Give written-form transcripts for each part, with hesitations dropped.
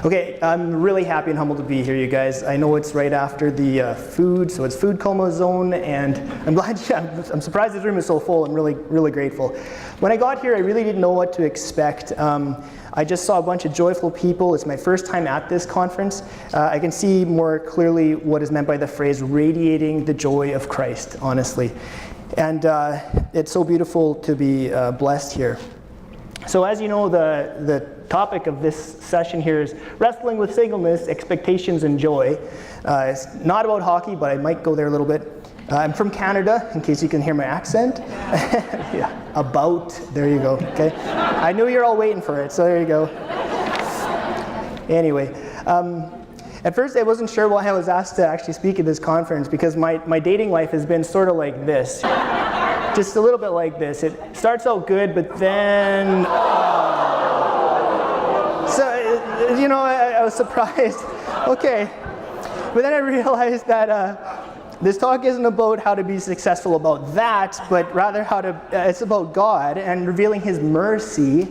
Okay, I'm really happy and humbled to be here, you guys. I know it's right after the food, so it's food coma zone, and I'm glad. I'm surprised this room is so full. I'm really grateful. When I got here, I really didn't know what to expect. I just saw a bunch of joyful people. It's my first time at this conference. I can see more clearly what is meant by the phrase "radiating the joy of Christ." Honestly, and it's so beautiful to be blessed here. So as you know, the topic of this session here is wrestling with singleness, expectations, and joy. It's not about hockey, but I might go there a little bit. I'm from Canada, in case you can hear my accent. Yeah, there you go, okay. I knew you were all waiting for it, so there you go. Anyway, at first I wasn't sure why I was asked to actually speak at this conference, because my dating life has been sort of like this. Just a little bit like this. It starts out good, but then... So, you know, I was surprised. Okay. But then I realized that this talk isn't about how to be successful about that, but rather it's about God and revealing His mercy,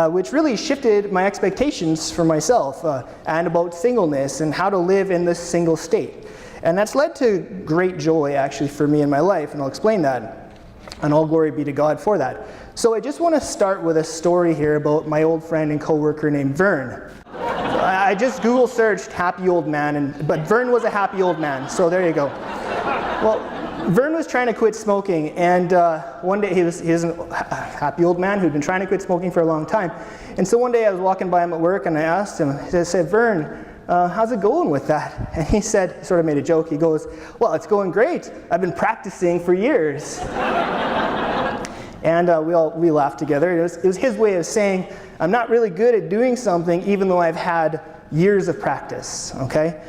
which really shifted my expectations for myself, and about singleness and how to live in this single state. And that's led to great joy, actually, for me in my life, and I'll explain that. And all glory be to God for that. So I just want to start with a story here about my old friend and coworker named Vern. I just Google searched happy old man, but Vern was a happy old man, so there you go. Well, Vern was trying to quit smoking, and one day he was a happy old man who'd been trying to quit smoking for a long time. And so one day I was walking by him at work, and I asked him, I said, "Vern, how's it going with that?" And he said, sort of made a joke, he goes, "Well, it's going great. I've been practicing for years." And we laughed together. It was his way of saying, I'm not really good at doing something even though I've had years of practice, okay?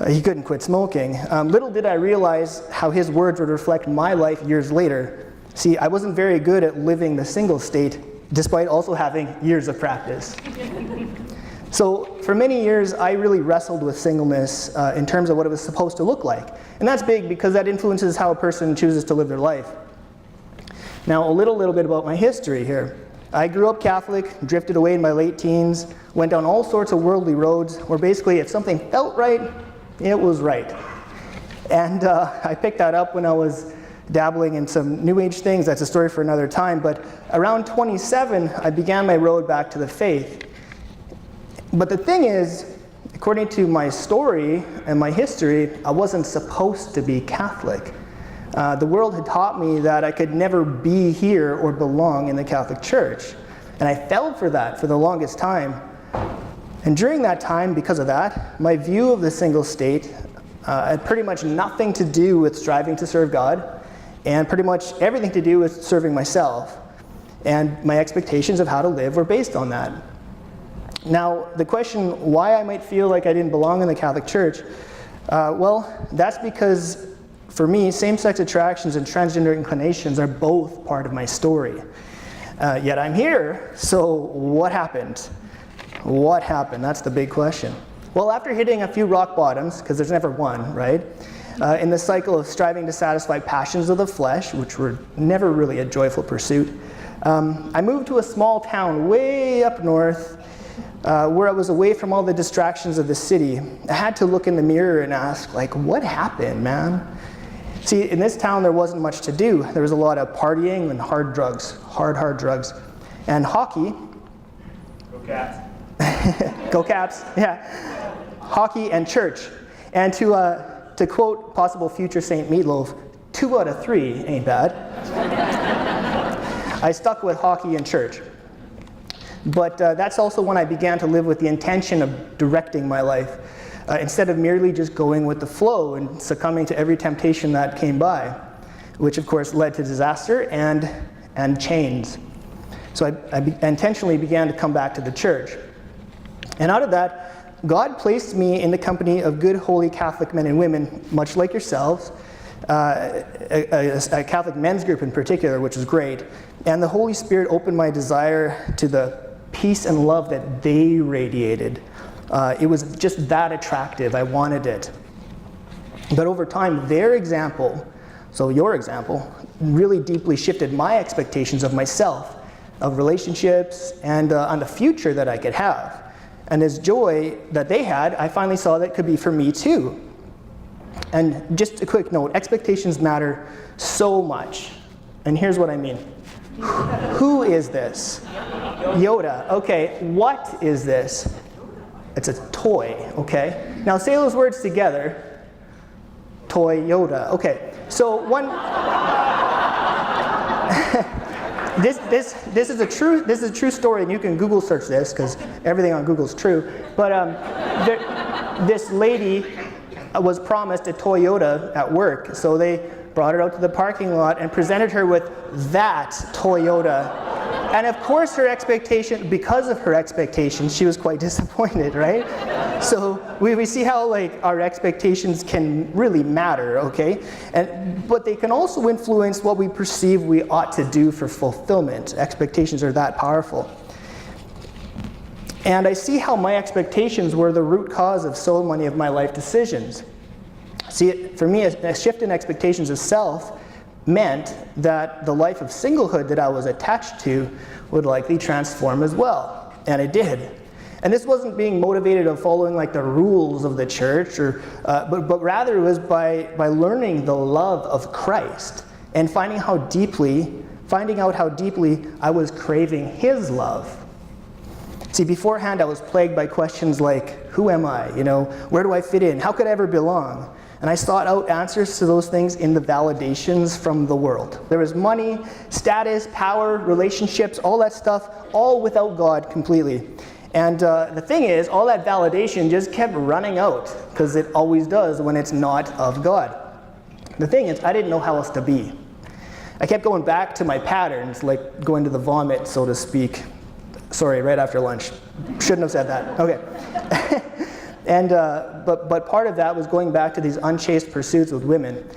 He couldn't quit smoking. Little did I realize how his words would reflect my life years later. See, I wasn't very good at living the single state, despite also having years of practice. So for many years, I really wrestled with singleness in terms of what it was supposed to look like. And that's big because that influences how a person chooses to live their life. Now, a little bit about my history here. I grew up Catholic, drifted away in my late teens, went down all sorts of worldly roads where basically if something felt right, it was right. And I picked that up when I was dabbling in some New Age things. That's a story for another time. But around 27, I began my road back to the faith. But the thing is, according to my story and my history, I wasn't supposed to be Catholic. The world had taught me that I could never be here or belong in the Catholic Church. And I fell for that for the longest time. And during that time, because of that, my view of the single state had pretty much nothing to do with striving to serve God, and pretty much everything to do with serving myself. And my expectations of how to live were based on that. Now, the question why I might feel like I didn't belong in the Catholic Church, well, that's because for me, same-sex attractions and transgender inclinations are both part of my story. Yet I'm here, so what happened? What happened? That's the big question. Well, after hitting a few rock bottoms, because there's never one, right? In the cycle of striving to satisfy passions of the flesh, which were never really a joyful pursuit, I moved to a small town way up north, where I was away from all the distractions of the city. I had to look in the mirror and ask, like, what happened, man? See, in this town there wasn't much to do. There was a lot of partying and hard drugs, hard drugs. And hockey. Go Caps. Go Caps, yeah. Hockey and church. And to quote possible future Saint Meatloaf, 2 out of 3 ain't bad. I stuck with hockey and church. But that's also when I began to live with the intention of directing my life, instead of merely just going with the flow and succumbing to every temptation that came by, which of course led to disaster and chains. So I intentionally began to come back to the church. And out of that, God placed me in the company of good, holy Catholic men and women, much like yourselves, a Catholic men's group in particular, which is great. And the Holy Spirit opened my desire to the peace and love that they radiated. It was just that attractive. I wanted it. But over time, their example, so your example, really deeply shifted my expectations of myself, of relationships, and on the future that I could have. And this joy that they had, I finally saw that could be for me too. And just a quick note, expectations matter so much. And here's what I mean. Who is this? Yoda. Okay, what is this? It's a toy, okay? Now say those words together. Toy Yoda. Okay, so one... This is a true story, and you can Google search this because everything on Google is true. But this lady was promised a Toyota at work, so they brought her out to the parking lot and presented her with that Toyota. And of course, because of her expectations, she was quite disappointed, right? So we see how like our expectations can really matter, okay? But they can also influence what we perceive we ought to do for fulfillment. Expectations are that powerful. And I see how my expectations were the root cause of so many of my life decisions. See, for me, a shift in expectations of self meant that the life of singlehood that I was attached to would likely transform as well. And it did. And this wasn't being motivated of following like the rules of the church, but rather it was by learning the love of Christ and finding out how deeply I was craving His love. See, beforehand I was plagued by questions like, who am I? Where do I fit in? How could I ever belong? And I sought out answers to those things in the validations from the world. There was money, status, power, relationships, all that stuff, all without God completely. And the thing is, all that validation just kept running out, because it always does when it's not of God. The thing is, I didn't know how else to be. I kept going back to my patterns, like going to the vomit, so to speak. Sorry, right after lunch. Shouldn't have said that. Okay. And but part of that was going back to these unchaste pursuits with women.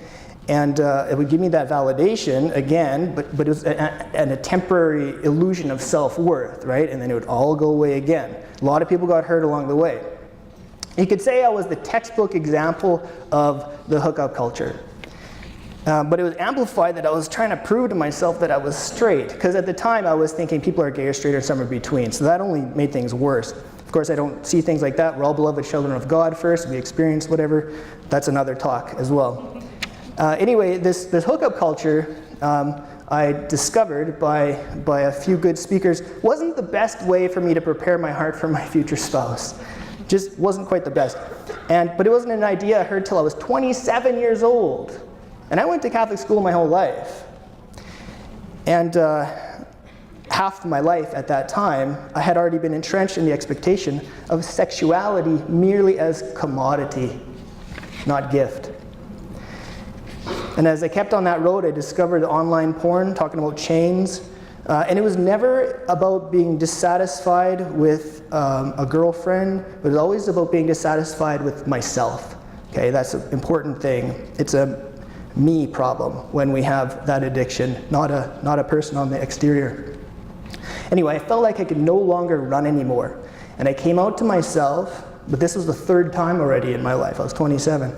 And it would give me that validation again, but it was a temporary illusion of self-worth, right? And then it would all go away again. A lot of people got hurt along the way. You could say I was the textbook example of the hookup culture. But it was amplified that I was trying to prove to myself that I was straight, because at the time I was thinking people are gay or straight or somewhere between, so that only made things worse. Of course, I don't see things like that. We're all beloved children of God first. We experience whatever. That's another talk as well. Anyway, this hookup culture I discovered by a few good speakers wasn't the best way for me to prepare my heart for my future spouse. Just wasn't quite the best. But it wasn't an idea I heard till I was 27 years old. And I went to Catholic school my whole life. And half my life at that time, I had already been entrenched in the expectation of sexuality merely as commodity, not gift. And as I kept on that road, I discovered online porn, talking about chains. And it was never about being dissatisfied with a girlfriend, but it was always about being dissatisfied with myself. Okay, that's an important thing. It's a me problem when we have that addiction, not a person on the exterior. Anyway, I felt like I could no longer run anymore. And I came out to myself, but this was the third time already in my life. I was 27.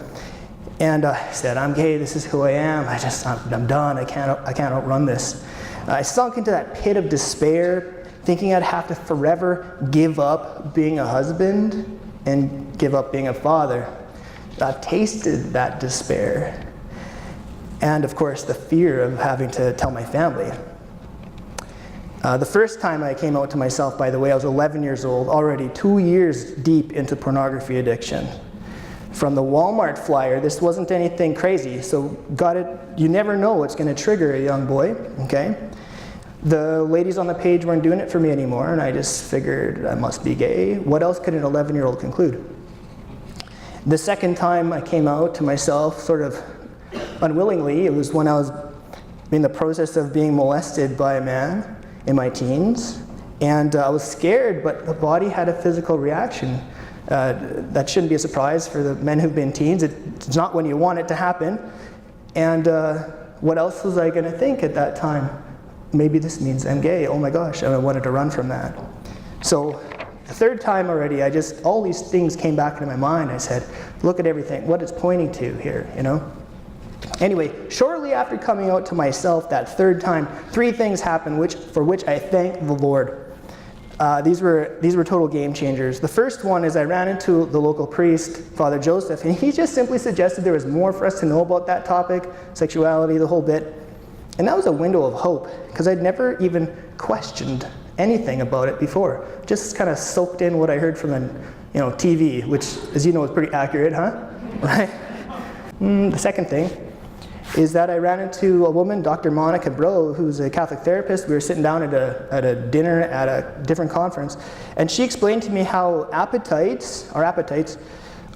And I said, I'm gay, this is who I am. I'm done, I can't outrun this. I sunk into that pit of despair, thinking I'd have to forever give up being a husband and give up being a father. I've tasted that despair. And of course, the fear of having to tell my family. The first time I came out to myself, by the way, I was 11 years old, already 2 years deep into pornography addiction. From the Walmart flyer, this wasn't anything crazy, so you never know what's going to trigger a young boy, okay? The ladies on the page weren't doing it for me anymore, and I just figured I must be gay. What else could an 11-year-old conclude? The second time I came out to myself, sort of unwillingly, it was when I was in the process of being molested by a man in my teens, and I was scared, but the body had a physical reaction. That shouldn't be a surprise for the men who've been teens. It's not when you want it to happen. And what else was I going to think at that time? Maybe this means I'm gay. Oh my gosh, and I wanted to run from that. So the third time already, all these things came back into my mind. I said, look at everything, what it's pointing to here, Anyway, shortly after coming out to myself that third time, 3 things happened for which I thank the Lord. These were total game changers. The first one is I ran into the local priest, Father Joseph, and he just simply suggested there was more for us to know about that topic, sexuality, the whole bit. And that was a window of hope, because I'd never even questioned anything about it before. Just kind of soaked in what I heard from TV, which, as you know, is pretty accurate, huh? Right? The second thing is that I ran into a woman, Dr. Monica Bro, who's a Catholic therapist. We were sitting down at a dinner at a different conference, and she explained to me how our appetites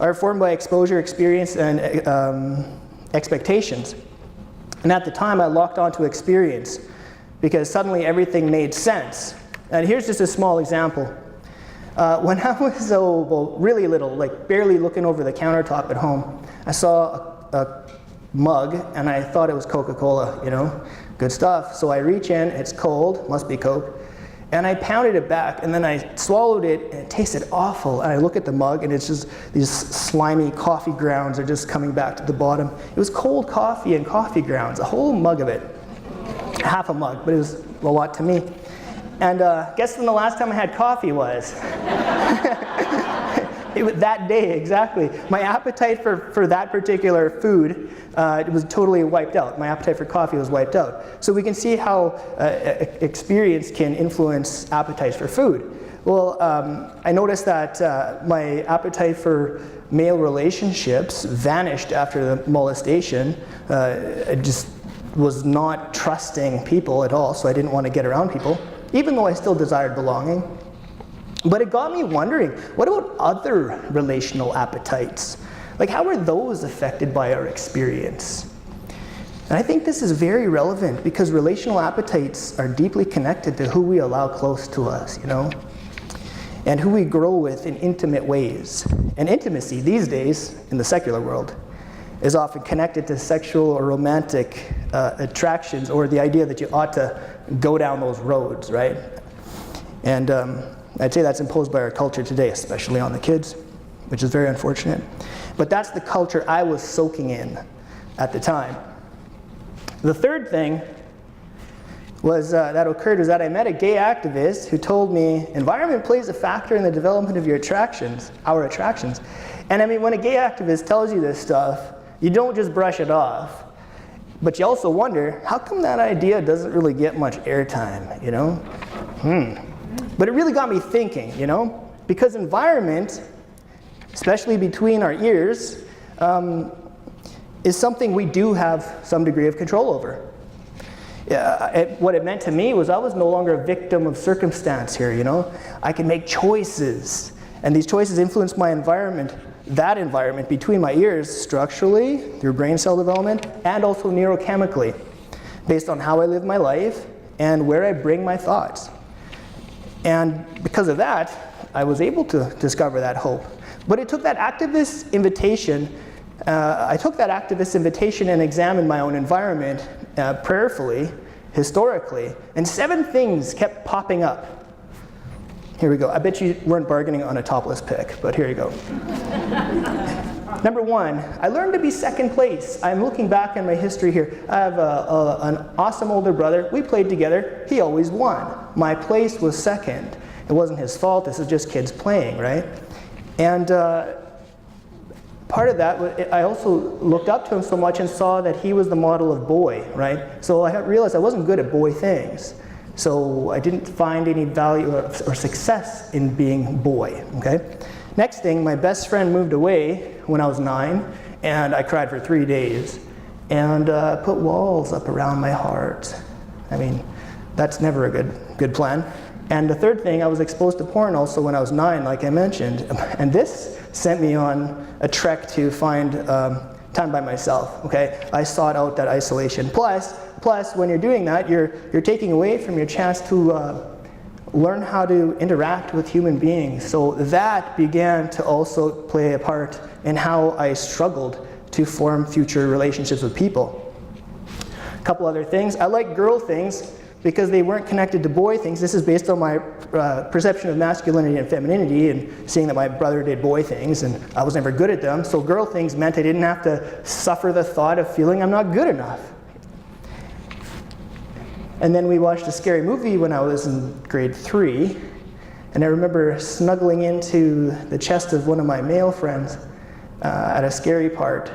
are formed by exposure, experience, and expectations. And at the time, I locked onto experience because suddenly everything made sense. And here's just a small example. When I was really little, like barely looking over the countertop at home, I saw a mug and I thought it was Coca-Cola, good stuff. So I reach in, it's cold, must be Coke, and I pounded it back, and then I swallowed it and it tasted awful. And I look at the mug and it's just these slimy coffee grounds are just coming back to the bottom. It was cold coffee and coffee grounds, a whole mug of it. Half a mug, but it was a lot to me. And guess when the last time I had coffee was? It was that day, exactly. My appetite for that particular food it was totally wiped out. My appetite for coffee was wiped out. So we can see how experience can influence appetites for food. Well, I noticed that my appetite for male relationships vanished after the molestation. I just was not trusting people at all, so I didn't want to get around people, even though I still desired belonging. But it got me wondering, what about other relational appetites? Like, how are those affected by our experience? And I think this is very relevant because relational appetites are deeply connected to who we allow close to us, and who we grow with in intimate ways. And intimacy these days, in the secular world, is often connected to sexual or romantic attractions, or the idea that you ought to go down those roads, right? And I'd say that's imposed by our culture today, especially on the kids, which is very unfortunate. But that's the culture I was soaking in at the time. The third thing that occurred was that I met a gay activist who told me environment plays a factor in the development of our attractions. And I mean, when a gay activist tells you this stuff, you don't just brush it off, but you also wonder, how come that idea doesn't really get much airtime, But it really got me thinking, because environment, especially between our ears, is something we do have some degree of control over. What it meant to me was I was no longer a victim of circumstance here, I can make choices, and these choices influence my environment, that environment between my ears, structurally, through brain cell development, and also neurochemically, based on how I live my life and where I bring my thoughts. And because of that, I was able to discover that hope. But it took that activist invitation, and examined my own environment prayerfully, historically, and 7 things kept popping up. Here we go. I bet you weren't bargaining on a topless pic, but here you go. Number 1, I learned to be second place. I'm looking back in my history here. I have an awesome older brother. We played together. He always won. My place was second. It wasn't his fault. This is just kids playing, right? And part of that, I also looked up to him so much and saw that he was the model of boy, right? So I realized I wasn't good at boy things. So I didn't find any value or success in being boy, okay? Next thing, my best friend moved away when I was 9, and I cried for 3 days, and put walls up around my heart. I mean, that's never a good plan. And the third thing, I was exposed to porn also when I was 9, like I mentioned, and this sent me on a trek to find time by myself, okay? I sought out that isolation. Plus, when you're doing that, you're taking away from your chance to learn how to interact with human beings. So that began to also play a part in how I struggled to form future relationships with people. A couple other things. I like girl things because they weren't connected to boy things. This is based on my perception of masculinity and femininity, and seeing that my brother did boy things and I was never good at them. So girl things meant I didn't have to suffer the thought of feeling I'm not good enough. And then we watched a scary movie when I was in grade 3, And I remember snuggling into the chest of one of my male friends at a scary part,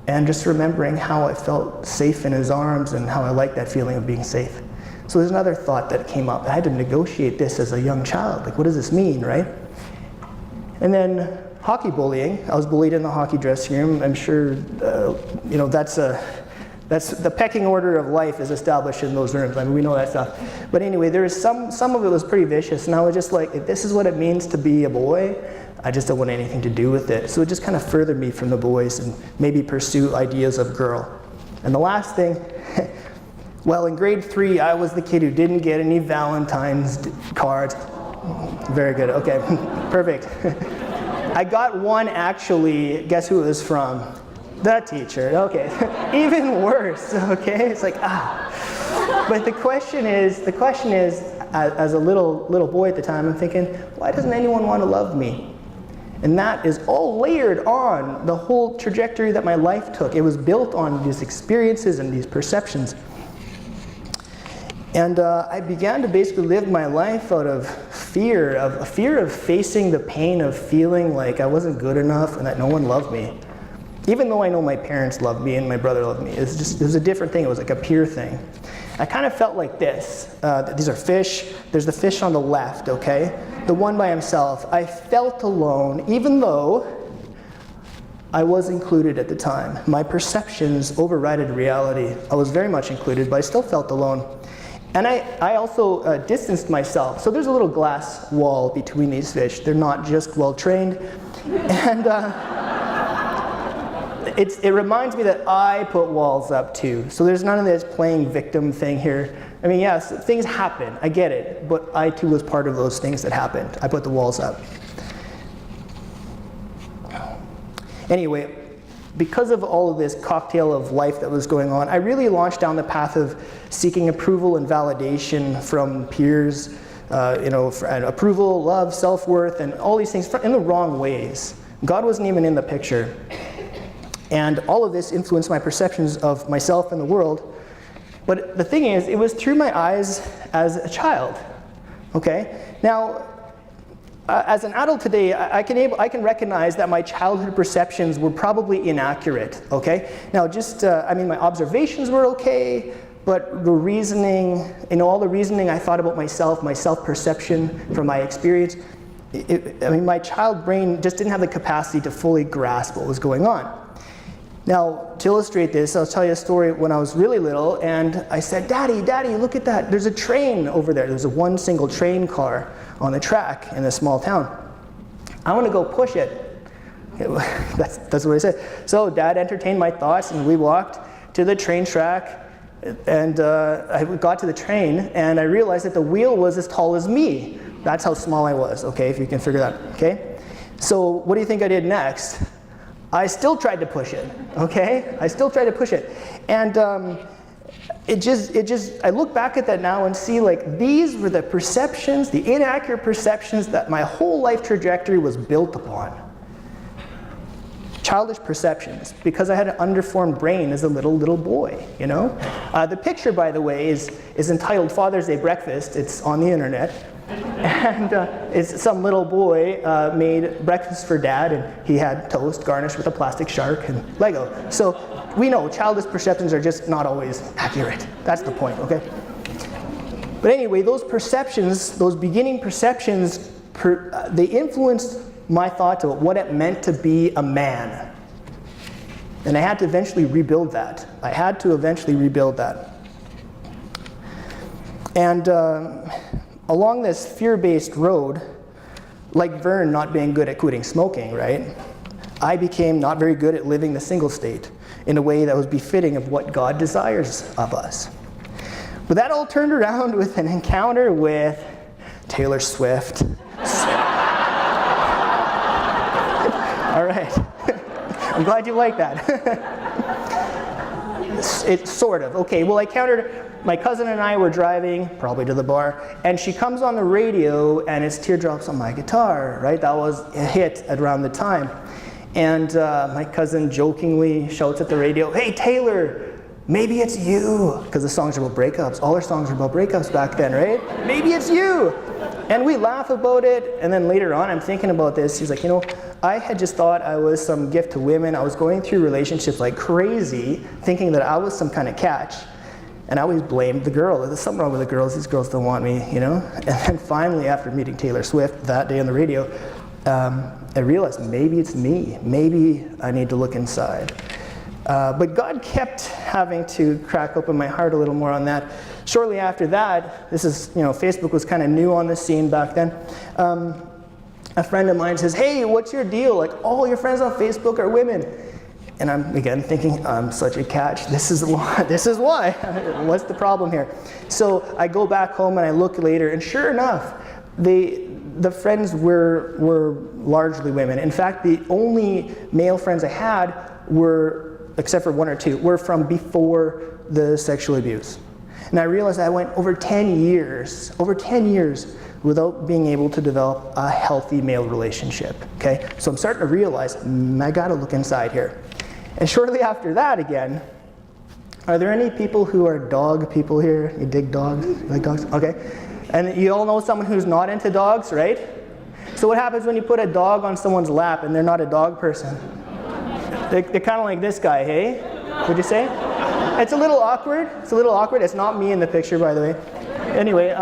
and just remembering how I felt safe in his arms and how I liked that feeling of being safe. So there's another thought that came up. I had to negotiate this as a young child. Like, what does this mean, right? And then hockey bullying. I was bullied in the hockey dressing room. I'm sure, that's the pecking order of life is established in those rooms. I mean, we know that stuff. But anyway, there was some of it was pretty vicious, and I was just like, if this is what it means to be a boy, I just don't want anything to do with it. So it just kind of furthered me from the boys and maybe pursue ideas of girl. And the last thing, well, in grade 3, I was the kid who didn't get any Valentine's cards. Very good, okay, perfect. I got one actually, guess who it was from? The teacher, okay. Even worse, okay? It's like, But the question is, as a little boy at the time, I'm thinking, why doesn't anyone want to love me? And that is all layered on the whole trajectory that my life took. It was built on these experiences and these perceptions. And I began to basically live my life out of fear of facing the pain of feeling like I wasn't good enough and that no one loved me. Even though I know my parents loved me and my brother loved me, it was a different thing. It was like a peer thing. I kind of felt like this. These are fish. There's the fish on the left, okay? The one by himself. I felt alone, even though I was included at the time. My perceptions overrided reality. I was very much included, but I still felt alone. And I also distanced myself. So there's a little glass wall between these fish. They're not just well trained. And it reminds me that I put walls up too. So there's none of this playing victim thing here. I mean, yes, things happen. I get it. But I too was part of those things that happened. I put the walls up. Anyway, because of all of this cocktail of life that was going on, I really launched down the path of seeking approval and validation from peers, and approval, love, self-worth, and all these things in the wrong ways. God wasn't even in the picture. And all of this influenced my perceptions of myself and the world. But the thing is, it was through my eyes as a child. Okay? Now, as an adult today, I can recognize that my childhood perceptions were probably inaccurate, okay? Now my observations were okay, but the reasoning, all the reasoning I thought about myself, my self-perception from my experience, my child brain just didn't have the capacity to fully grasp what was going on. Now, to illustrate this, I'll tell you a story when I was really little, and I said, Daddy, look at that. There's a train over there. There's one single train car on the track in a small town. I want to go push it. That's what I said. So Dad entertained my thoughts, and we walked to the train track, and I got to the train, and I realized that the wheel was as tall as me. That's how small I was, okay, if you can figure that, okay? So what do you think I did next? I still tried to push it, okay? I still tried to push it. And I look back at that now and see like these were the perceptions, the inaccurate perceptions that my whole life trajectory was built upon. Childish perceptions, because I had an underformed brain as a little boy, you know? The picture, by the way, is entitled Father's Day Breakfast. It's on the internet. And it's some little boy made breakfast for Dad, and he had toast garnished with a plastic shark and Lego. So we know childish perceptions are just not always accurate. That's the point, okay? But anyway, those perceptions, those beginning perceptions, they influenced my thoughts about what it meant to be a man. And I had to eventually rebuild that. And along this fear-based road, like Vern not being good at quitting smoking, right? I became not very good at living the single state in a way that was befitting of what God desires of us. But that all turned around with an encounter with Taylor Swift. All right. I'm glad you like that. It's sort of. Okay, well, my cousin and I were driving, probably to the bar, and she comes on the radio, and it's Teardrops on My Guitar, right? That was a hit around the time. And my cousin jokingly shouts at the radio, "Hey, Taylor, maybe it's you. Because the songs are about breakups. All our songs are about breakups back then, right? Maybe it's you. And we laugh about it, and then later on I'm thinking about this. He's like, I had just thought I was some gift to women. I was going through relationships like crazy, thinking that I was some kind of catch. And I always blamed the girl. There's something wrong with the girls. These girls don't want me, And then finally, after meeting Taylor Swift that day on the radio, I realized maybe it's me. Maybe I need to look inside. But God kept having to crack open my heart a little more on that. Shortly after that, Facebook was kind of new on the scene back then. A friend of mine says, hey, what's your deal? Like, all your friends on Facebook are women. And I'm again thinking, I'm such a catch. This is why. What's the problem here? So I go back home and I look later, and sure enough, the friends were largely women. In fact, the only male friends I had were, except for one or two, were from before the sexual abuse. And I realized I went over 10 years without being able to develop a healthy male relationship, okay? So I'm starting to realize, I gotta look inside here. And shortly after that again, are there any people who are dog people here? You dig dogs? You like dogs? Okay. And you all know someone who's not into dogs, right? So what happens when you put a dog on someone's lap and they're not a dog person? They're kind of like this guy, hey? Would you say? It's a little awkward. It's not me in the picture, by the way. Anyway,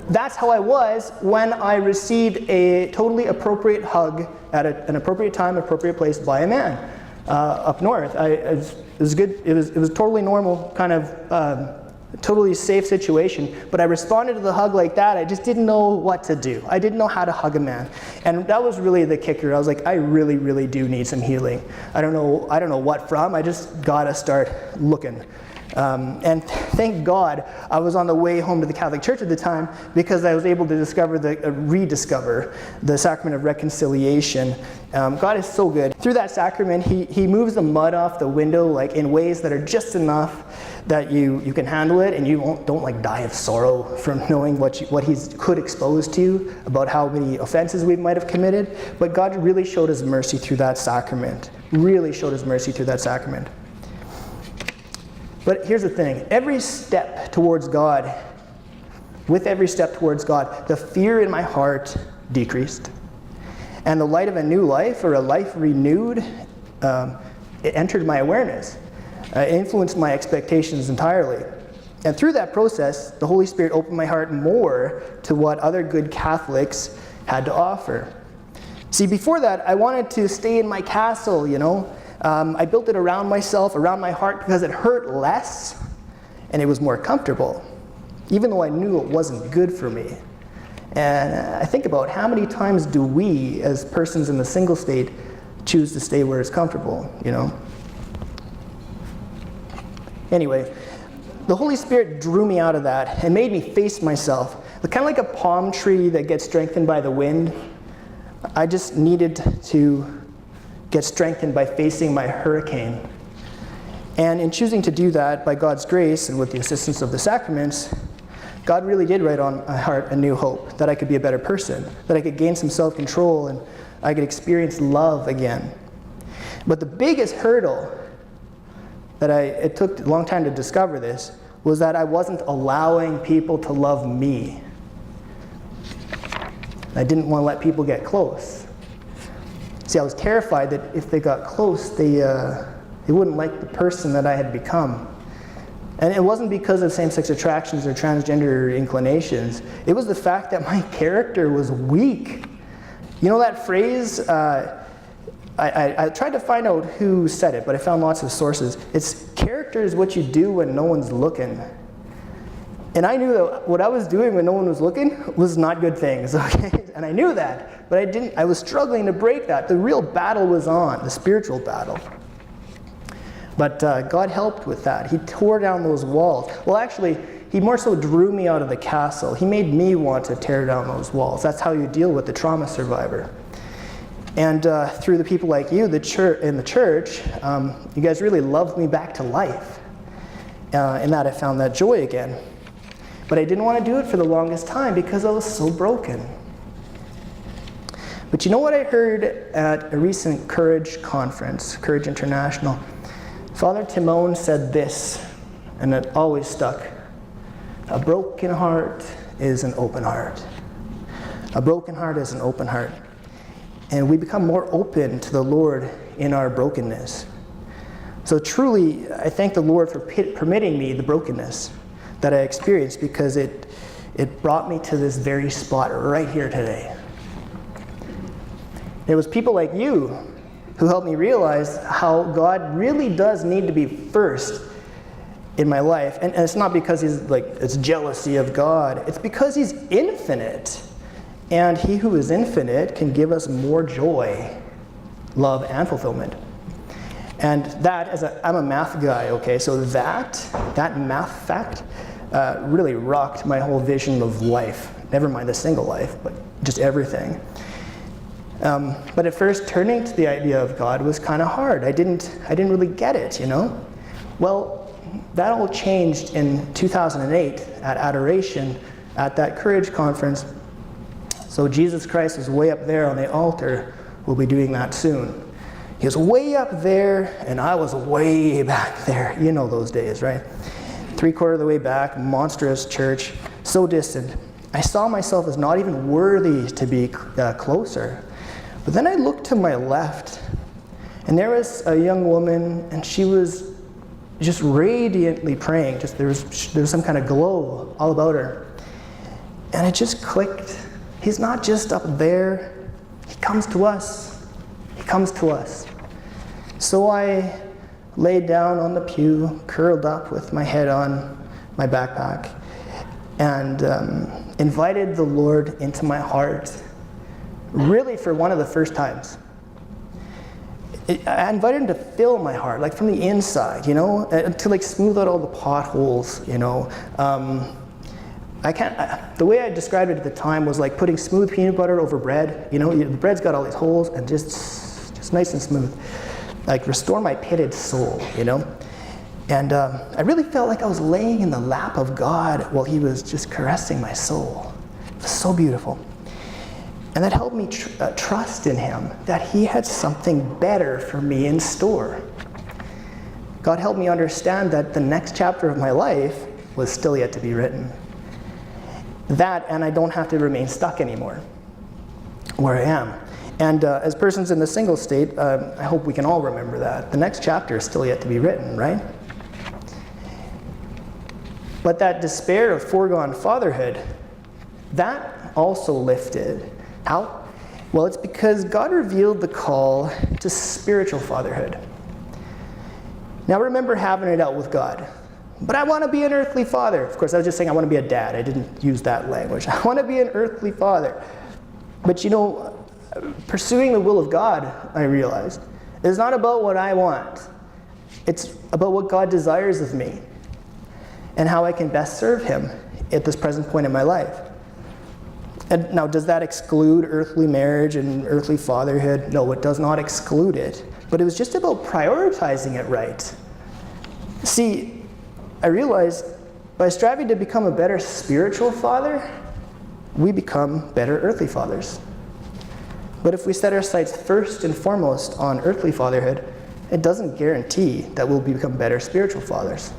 that's how I was when I received a totally appropriate hug at an appropriate time, appropriate place by a man up north. It was good. It was totally normal, kind of totally safe situation. But I responded to the hug like that. I just didn't know what to do. I didn't know how to hug a man, and that was really the kicker. I was like, I really, really do need some healing. I don't know what from. I just gotta start looking. And thank God I was on the way home to the Catholic Church at the time, because I was able to rediscover the sacrament of reconciliation. God is so good. Through that sacrament, he moves the mud off the window, like in ways that are just enough that you can handle it, and you don't like die of sorrow from knowing what he could expose to you about how many offenses we might have committed. But God really showed his mercy through that sacrament. But here's the thing, with every step towards God, the fear in my heart decreased. And the light of a new life, or a life renewed, it entered my awareness. It influenced my expectations entirely. And through that process, the Holy Spirit opened my heart more to what other good Catholics had to offer. See, before that, I wanted to stay in my castle, I built it around myself, around my heart, because it hurt less and it was more comfortable, even though I knew it wasn't good for me. And I think about how many times do we, as persons in the single state, choose to stay where it's comfortable, Anyway, the Holy Spirit drew me out of that and made me face myself. Kind of like a palm tree that gets strengthened by the wind. I just needed to get strengthened by facing my hurricane. And in choosing to do that, by God's grace and with the assistance of the sacraments, God really did write on my heart a new hope, that I could be a better person, that I could gain some self-control, and I could experience love again. But the biggest hurdle it took a long time to discover this, was that I wasn't allowing people to love me. I didn't want to let people get close. See, I was terrified that if they got close, they wouldn't like the person that I had become. And it wasn't because of same-sex attractions or transgender inclinations. It was the fact that my character was weak. You know that phrase? I tried to find out who said it, but I found lots of sources. It's character is what you do when no one's looking. And I knew that what I was doing when no one was looking was not good things, okay? And I knew that, but I was struggling to break that. The real battle was on, the spiritual battle. But God helped with that. He tore down those walls. Well, actually, he more so drew me out of the castle. He made me want to tear down those walls. That's how you deal with the trauma survivor. And through the people like you, in the church, you guys really loved me back to life. In that I found that joy again. But I didn't want to do it for the longest time because I was so broken. But you know what I heard at a recent Courage conference, Courage International? Father Timon said this, and it always stuck. A broken heart is an open heart. A broken heart is an open heart. And we become more open to the Lord in our brokenness. So truly, I thank the Lord for permitting me the brokenness that I experienced, because it brought me to this very spot right here today. It was people like you who helped me realize how God really does need to be first in my life. And it's not because it's jealousy of God. It's because he's infinite. And he who is infinite can give us more joy, love, and fulfillment. And that, I'm a math guy, okay? So that math fact really rocked my whole vision of life. Never mind the single life, but just everything. But at first, turning to the idea of God was kind of hard. I didn't really get it, you know? Well, that all changed in 2008 at Adoration, at that Courage conference. So Jesus Christ was way up there on the altar. We'll be doing that soon. He was way up there, and I was way back there. You know those days, right? 3/4 of the way back, monstrous church, so distant. I saw myself as not even worthy to be closer. But then I looked to my left, and there was a young woman, and she was just radiantly praying. Just there was some kind of glow all about her. And it just clicked. He's not just up there. He comes to us. He comes to us. So I laid down on the pew, curled up with my head on my backpack, and invited the Lord into my heart, really for one of the first times. I invited him to fill my heart, like from the inside, you know, to like smooth out all the potholes, you know. The way I described it at the time was like putting smooth peanut butter over bread. You know, the bread's got all these holes, and just nice and smooth. Like restore my pitted soul, you know. And I really felt like I was laying in the lap of God while he was just caressing my soul. It was so beautiful. And that helped me trust in him, that he had something better for me in store. God helped me understand that the next chapter of my life was still yet to be written. That, and I don't have to remain stuck anymore where I am. And as persons in the single state, I hope we can all remember that. The next chapter is still yet to be written, right? But that despair of foregone fatherhood, that also lifted. How? Well, it's because God revealed the call to spiritual fatherhood. Now remember having it out with God. But I want to be an earthly father. Of course, I was just saying I want to be a dad. I didn't use that language. I want to be an earthly father. But you know, pursuing the will of God, I realized, is not about what I want. It's about what God desires of me and how I can best serve him at this present point in my life. And now, does that exclude earthly marriage and earthly fatherhood? No, it does not exclude it. But it was just about prioritizing it right. See, I realized by striving to become a better spiritual father, we become better earthly fathers. But if we set our sights first and foremost on earthly fatherhood, it doesn't guarantee that we'll become better spiritual fathers.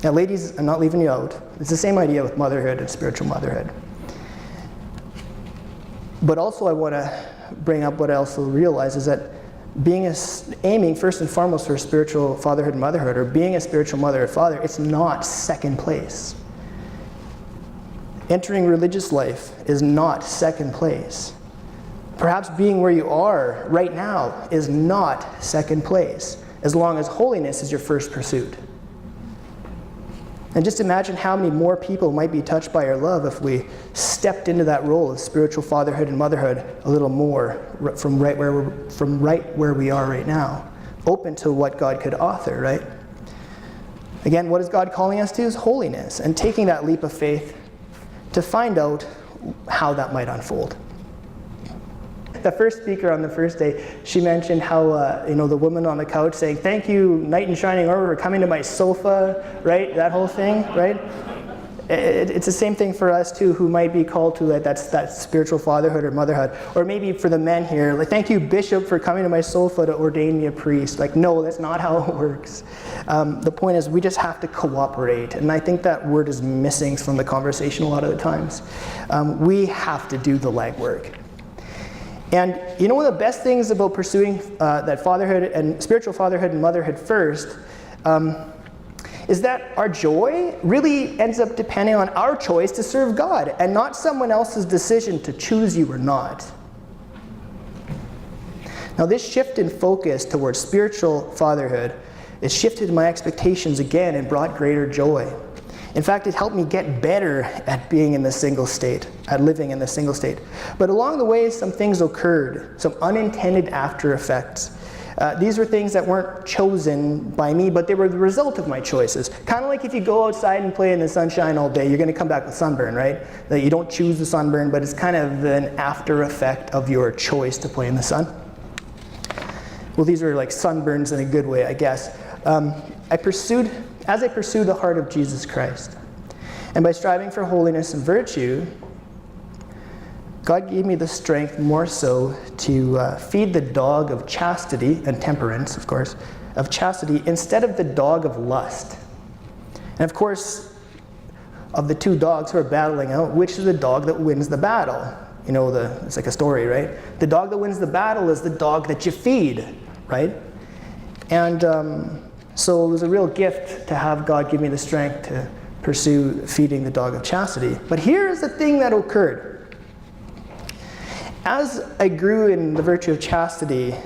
Now, ladies, I'm not leaving you out. It's the same idea with motherhood and spiritual motherhood. But also I want to bring up what I also realize is that aiming first and foremost for spiritual fatherhood and motherhood, or being a spiritual mother or father, it's not second place. Entering religious life is not second place. Perhaps being where you are right now is not second place, as long as holiness is your first pursuit. And just imagine how many more people might be touched by your love if we stepped into that role of spiritual fatherhood and motherhood a little more from right where we are right now, open to what God could author, right? Again, what is God calling us to is holiness, and taking that leap of faith to find out how that might unfold. The first speaker on the first day, she mentioned how, the woman on the couch saying, "Thank you, knight in shining armor, for coming to my sofa," right? That whole thing, right? It's the same thing for us too, who might be called to that spiritual fatherhood or motherhood. Or maybe for the men here, like, thank you, Bishop, for coming to my sofa to ordain me a priest. Like, no, that's not how it works. The point is, we just have to cooperate. And I think that word is missing from the conversation a lot of the times. We have to do the legwork. And you know, one of the best things about pursuing that fatherhood and spiritual fatherhood and motherhood first is that our joy really ends up depending on our choice to serve God and not someone else's decision to choose you or not. Now, this shift in focus towards spiritual fatherhood, it shifted my expectations again and brought greater joy. In fact, it helped me get better at being in the single state, at living in the single state. But along the way, some things occurred, some unintended after effects. These were things that weren't chosen by me, but they were the result of my choices. Kind of like if you go outside and play in the sunshine all day, you're going to come back with sunburn, right? That you don't choose the sunburn, but it's kind of an after effect of your choice to play in the sun. Well, these are like sunburns in a good way, I guess. As I pursued the heart of Jesus Christ, and by striving for holiness and virtue, God gave me the strength more so to feed the dog of chastity and temperance, of course, of chastity instead of the dog of lust. And of course, of the two dogs who are battling out, which is the dog that wins the battle? You know, it's like a story, right? The dog that wins the battle is the dog that you feed, right? And so it was a real gift to have God give me the strength to pursue feeding the dog of chastity. But here's the thing that occurred. As I grew in the virtue of chastity,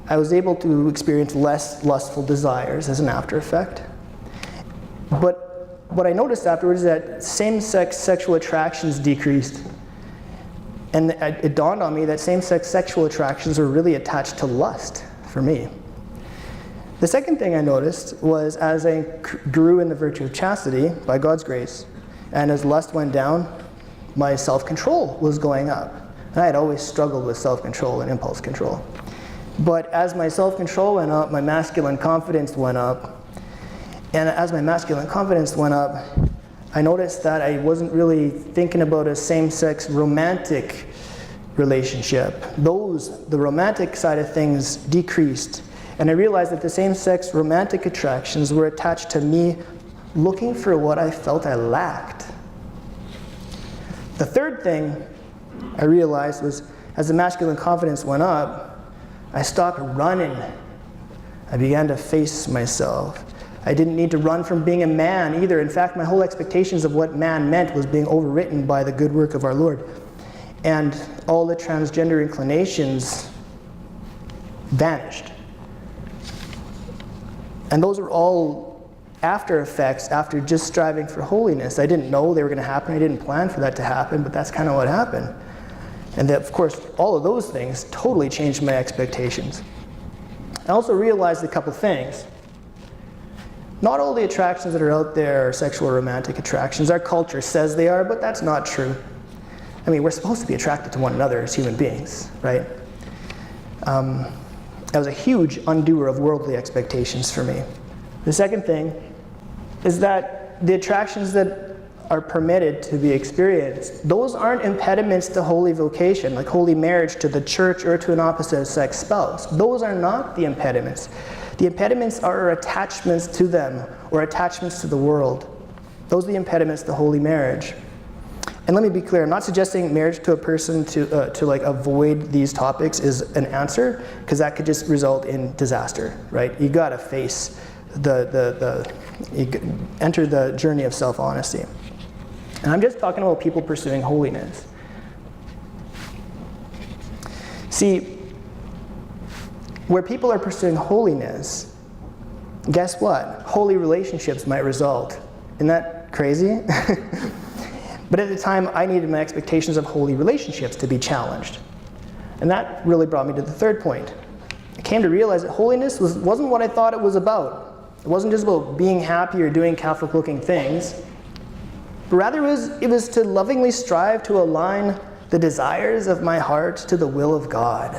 I was able to experience less lustful desires as an after effect. But what I noticed afterwards is that same-sex sexual attractions decreased. And it dawned on me that same-sex sexual attractions were really attached to lust for me. The second thing I noticed was as I grew in the virtue of chastity, by God's grace, and as lust went down, my self-control was going up. And I had always struggled with self-control and impulse control. But as my self-control went up, my masculine confidence went up. And as my masculine confidence went up, I noticed that I wasn't really thinking about a same-sex romantic relationship. The romantic side of things decreased. And I realized that the same-sex romantic attractions were attached to me looking for what I felt I lacked. The third thing I realized was, as the masculine confidence went up, I stopped running. I began to face myself. I didn't need to run from being a man either. In fact, my whole expectations of what man meant was being overwritten by the good work of our Lord. And all the transgender inclinations vanished. And those were all after effects after just striving for holiness. I didn't know they were going to happen. I didn't plan for that to happen, but that's kind of what happened. And that, of course, all of those things totally changed my expectations. I also realized a couple things. Not all the attractions that are out there are sexual or romantic attractions. Our culture says they are, but that's not true. I mean, we're supposed to be attracted to one another as human beings, right? That was a huge undoer of worldly expectations for me. The second thing is that the attractions that are permitted to be experienced, those aren't impediments to holy vocation, like holy marriage to the church or to an opposite sex spouse. Those are not the impediments. The impediments are attachments to them or attachments to the world. Those are the impediments to holy marriage. And let me be clear, I'm not suggesting marriage to a person to like avoid these topics is an answer, because that could just result in disaster, right? You gotta face enter the journey of self-honesty. And I'm just talking about people pursuing holiness. See, where people are pursuing holiness, guess what? Holy relationships might result. Isn't that crazy? But at the time, I needed my expectations of holy relationships to be challenged. And that really brought me to the third point. I came to realize that holiness wasn't what I thought it was about. It wasn't just about being happy or doing Catholic-looking things. But rather, it was to lovingly strive to align the desires of my heart to the will of God.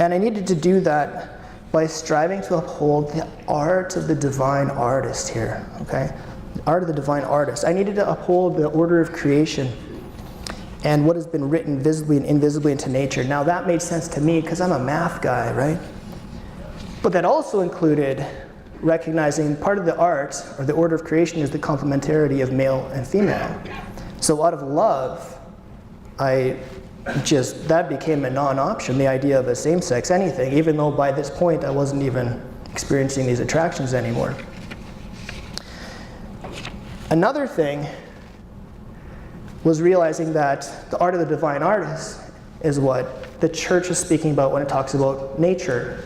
And I needed to do that by striving to uphold the art of the divine artist here, okay? The art of the divine artist. I needed to uphold the order of creation and what has been written visibly and invisibly into nature. Now that made sense to me because I'm a math guy, right? But that also included recognizing part of the art or the order of creation is the complementarity of male and female. So out of love, that became a non-option, the idea of a same-sex anything, even though by this point I wasn't even experiencing these attractions anymore. Another thing was realizing that the art of the divine artist is what the church is speaking about when it talks about nature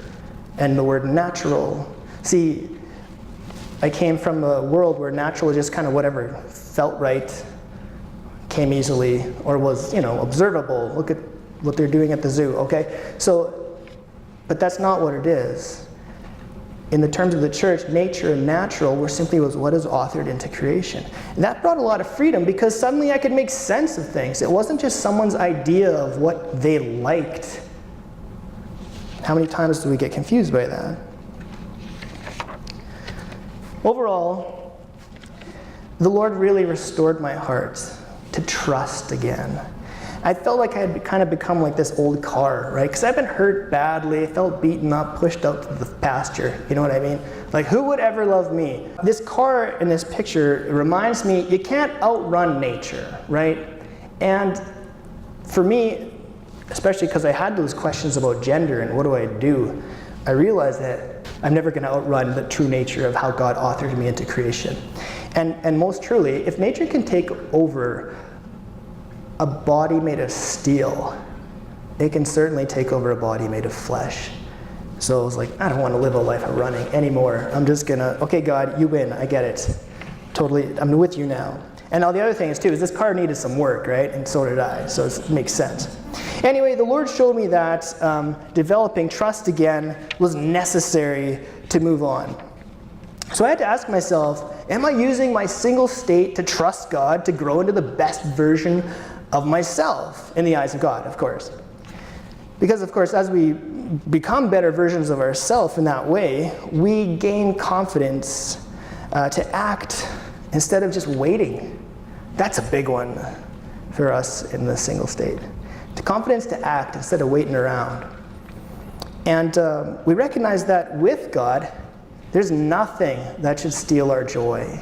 and the word natural. See, I came from a world where natural is just kind of whatever felt right, came easily, or was, observable. Look at what they're doing at the zoo, okay? So, but that's not what it is. In the terms of the church, nature and natural were simply what is authored into creation. And that brought a lot of freedom because suddenly I could make sense of things. It wasn't just someone's idea of what they liked. How many times do we get confused by that? Overall, the Lord really restored my heart to trust again. I felt like I had kind of become like this old car, right? Because I've been hurt badly, felt beaten up, pushed out to the pasture. You know what I mean? Like, who would ever love me? This car in this picture reminds me you can't outrun nature, right? And for me, especially because I had those questions about gender and what do I do, I realized that I'm never going to outrun the true nature of how God authored me into creation. And most truly, if nature can take over a body made of steel, it can certainly take over a body made of flesh. So I was like, I don't want to live a life of running anymore. I'm just gonna, okay God, you win, I get it. Totally, I'm with you now. And now the other thing is too, is this car needed some work, right? And so did I, so it makes sense. Anyway, the Lord showed me that developing trust again was necessary to move on. So I had to ask myself, am I using my single state to trust God to grow into the best version of myself in the eyes of God, of course. Because, of course, as we become better versions of ourselves in that way, we gain confidence to act instead of just waiting. That's a big one for us in the single state. The confidence to act instead of waiting around. And we recognize that with God, there's nothing that should steal our joy.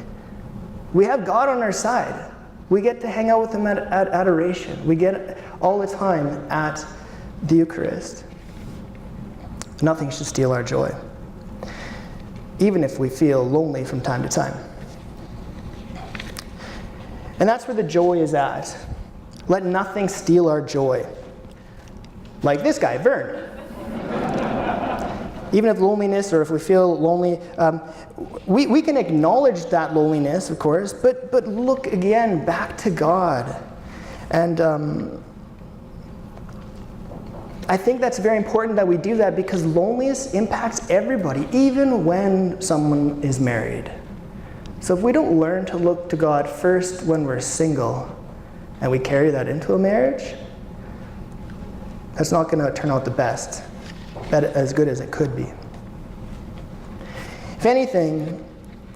We have God on our side. We get to hang out with Him at adoration. We get it all the time at the Eucharist. Nothing should steal our joy, even if we feel lonely from time to time. And that's where the joy is at. Let nothing steal our joy. Like this guy, Vern. Even if loneliness, or if we feel lonely, we can acknowledge that loneliness, of course, but look again back to God. And I think that's very important that we do that because loneliness impacts everybody, even when someone is married. So if we don't learn to look to God first when we're single, and we carry that into a marriage, that's not going to turn out the best. As good as it could be. If anything,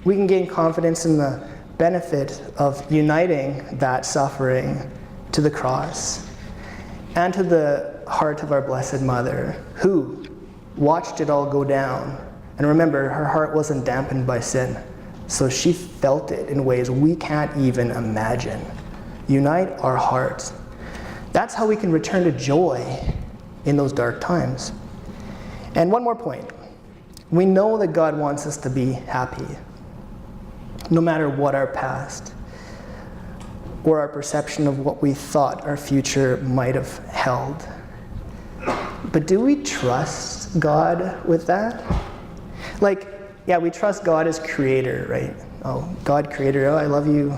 we can gain confidence in the benefit of uniting that suffering to the cross and to the heart of our Blessed Mother, who watched it all go down. And remember, her heart wasn't dampened by sin, so she felt it in ways we can't even imagine. Unite our hearts. That's how we can return to joy in those dark times. And one more point. We know that God wants us to be happy, no matter what our past or our perception of what we thought our future might have held. But do we trust God with that? Like, yeah, we trust God as creator, right? Oh, God creator, oh, I love you.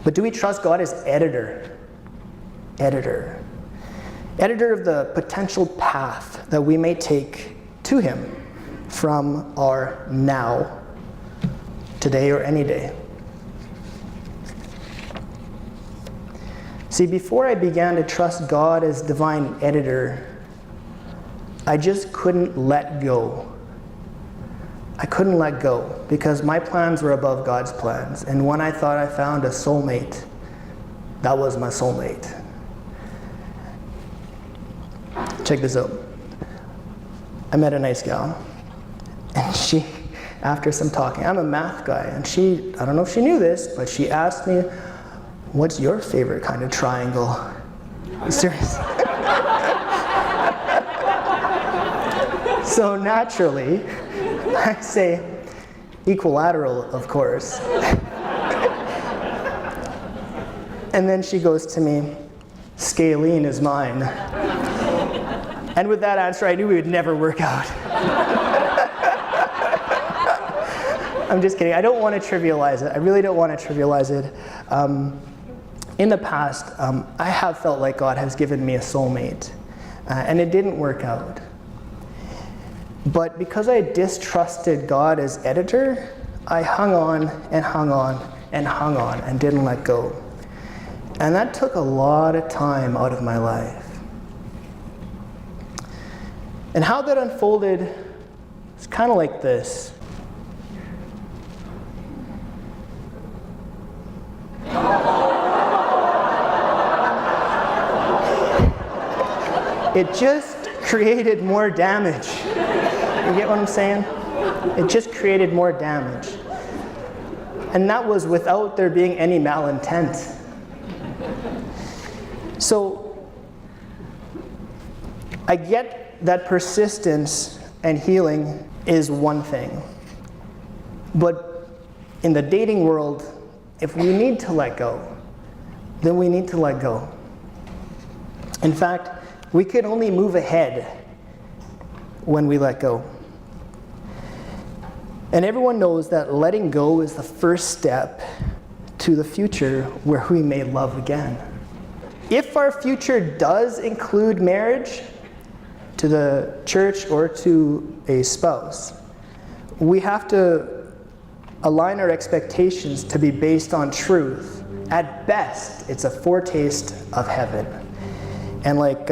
But do we trust God as editor? Editor of the potential path that we may take to Him from our now, today or any day. See, before I began to trust God as divine editor, I just couldn't let go I couldn't let go because my plans were above God's plans. And when I thought I found a soulmate, that was my soulmate. Check this out. I met a nice gal, and she, after some talking, I'm a math guy, and she, I don't know if she knew this, but she asked me, what's your favorite kind of triangle? Serious. So naturally, I say equilateral, of course. And then she goes to me, scalene is mine. And with that answer, I knew we would never work out. I'm just kidding. I don't want to trivialize it. I really don't want to trivialize it. In the past, I have felt like God has given me a soulmate, and it didn't work out. But because I distrusted God as editor, I hung on and hung on and hung on and didn't let go. And that took a lot of time out of my life. And how that unfolded is kind of like this. It just created more damage. You get what I'm saying? It just created more damage. And that was without there being any malintent. So I get that persistence and healing is one thing. But in the dating world, if we need to let go, then we need to let go. In fact, we can only move ahead when we let go. And everyone knows that letting go is the first step to the future where we may love again. If our future does include marriage to the church or to a spouse, we have to align our expectations to be based on truth. At best, it's a foretaste of heaven. And like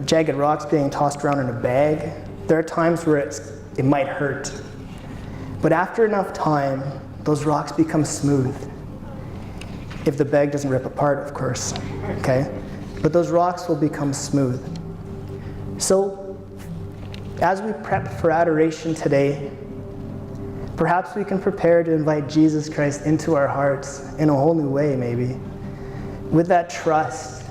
jagged rocks being tossed around in a bag, there are times where it might hurt. But after enough time, those rocks become smooth. If the bag doesn't rip apart, of course, okay? But those rocks will become smooth. So, as we prep for adoration today, perhaps we can prepare to invite Jesus Christ into our hearts in a whole new way, maybe. With that trust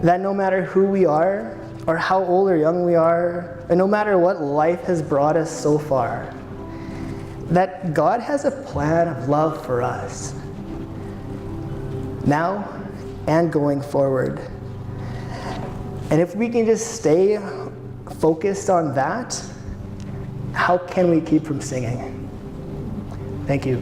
that no matter who we are, or how old or young we are, and no matter what life has brought us so far, that God has a plan of love for us, now and going forward. And if we can just stay focused on that, how can we keep from singing? Thank you.